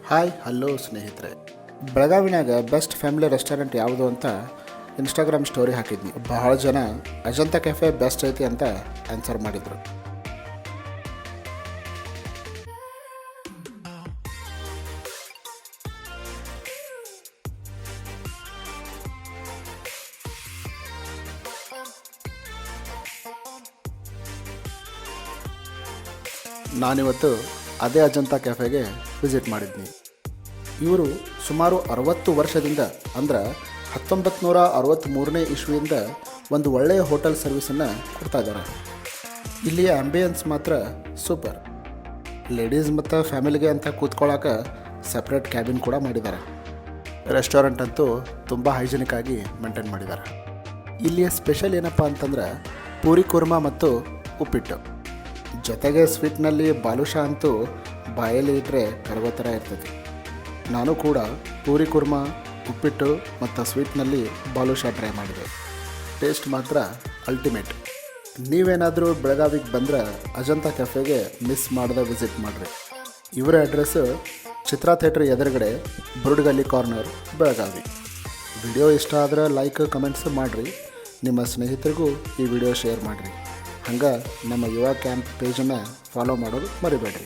Hi hello ಸ್ನೇಹಿತರೆ, ಬೆಳಗಾವಿನಾಗ best family restaurant ಯಾವುದು ಅಂತ ಇನ್ಸ್ಟಾಗ್ರಾಮ್ ಸ್ಟೋರಿ ಹಾಕಿದ್ನಿ. ಬಹಳ ಜನ ಅಜಂತಾ ಕೆಫೆ ಬೆಸ್ಟ್ ಐತಿ ಅಂತ ಆನ್ಸರ್ ಮಾಡಿದರು. ನಾನಿವತ್ತು ಅದೇ ಅಜಂತಾ ಕೆಫೆಗೆ ವಿಸಿಟ್ ಮಾಡಿದ್ನಿ. ಇವರು ಸುಮಾರು 60 ವರ್ಷದಿಂದ ಅಂದ್ರೆ 1963ನೇ ಇಸ್ವಿಯಿಂದ ಒಂದು ಒಳ್ಳೆಯ ಹೋಟೆಲ್ ಸರ್ವಿಸನ್ನು ಕೊಡ್ತಾ ಇದ್ದಾರೆ. ಇಲ್ಲಿಯ ಆಂಬಿಯನ್ಸ್ ಮಾತ್ರ ಸೂಪರ್. ಲೇಡೀಸ್ ಮತ್ತು ಫ್ಯಾಮಿಲಿಗೆ ಅಂತ ಕೂತ್ಕೊಳ್ಳೋಕೆ ಸಪ್ರೇಟ್ ಕ್ಯಾಬಿನ್ ಕೂಡ ಮಾಡಿದ್ದಾರೆ. ರೆಸ್ಟೋರೆಂಟ್ ಅಂತೂ ತುಂಬ ಹೈಜಿನಿಕ್ ಆಗಿ ಮೇಂಟೈನ್ ಮಾಡಿದ್ದಾರೆ. ಇಲ್ಲಿಯ ಸ್ಪೆಷಲ್ ಏನಪ್ಪ ಅಂತಂದ್ರೆ ಪೂರಿ ಕುರ್ಮಾ ಮತ್ತು ಉಪ್ಪಿಟ್ಟು, ಜೊತೆಗೆ ಸ್ವೀಟ್ನಲ್ಲಿ ಬಾಲುಷಾ ಅಂತೂ ಬಾಯಲ್ಲಿ ಇಟ್ಟರೆ ಕರಗೋ ಥರ ಇರ್ತೈತಿ. ನಾನು ಕೂಡ ಪೂರಿ ಕುರ್ಮಾ, ಉಪ್ಪಿಟ್ಟು ಮತ್ತು ಸ್ವೀಟ್ನಲ್ಲಿ ಬಾಲುಷಾ ಟ್ರೈ ಮಾಡಿದೆ. ಟೇಸ್ಟ್ ಮಾತ್ರ ಅಲ್ಟಿಮೇಟ್. ನೀವೇನಾದರೂ ಬೆಳಗಾವಿಗೆ ಬಂದರೆ ಅಜಂತಾ ಕೆಫೆಗೆ ಮಿಸ್ ಮಾಡದೆ ವಿಸಿಟ್ ಮಾಡಿರಿ. ಇವರ ಅಡ್ರೆಸ್ಸು ಚಿತ್ರಾ ಥಿಯೇಟ್ರ್ ಎದುರುಗಡೆ, ಬುರುಡ್ಗಲ್ಲಿ ಕಾರ್ನರ್, ಬೆಳಗಾವಿ. ವಿಡಿಯೋ ಇಷ್ಟ ಆದರೆ ಲೈಕ್ ಕಮೆಂಟ್ಸ್ ಮಾಡಿರಿ. ನಿಮ್ಮ ಸ್ನೇಹಿತರಿಗೂ ಈ ವಿಡಿಯೋ ಶೇರ್ ಮಾಡಿರಿ. ಹಂಗೆ ನಮ್ಮ ಯುವ ಕ್ಯಾಂಪ್ ಪೇಜನ್ನು ಫಾಲೋ ಮಾಡೋದು ಮರಿಬೇಡ್ರಿ.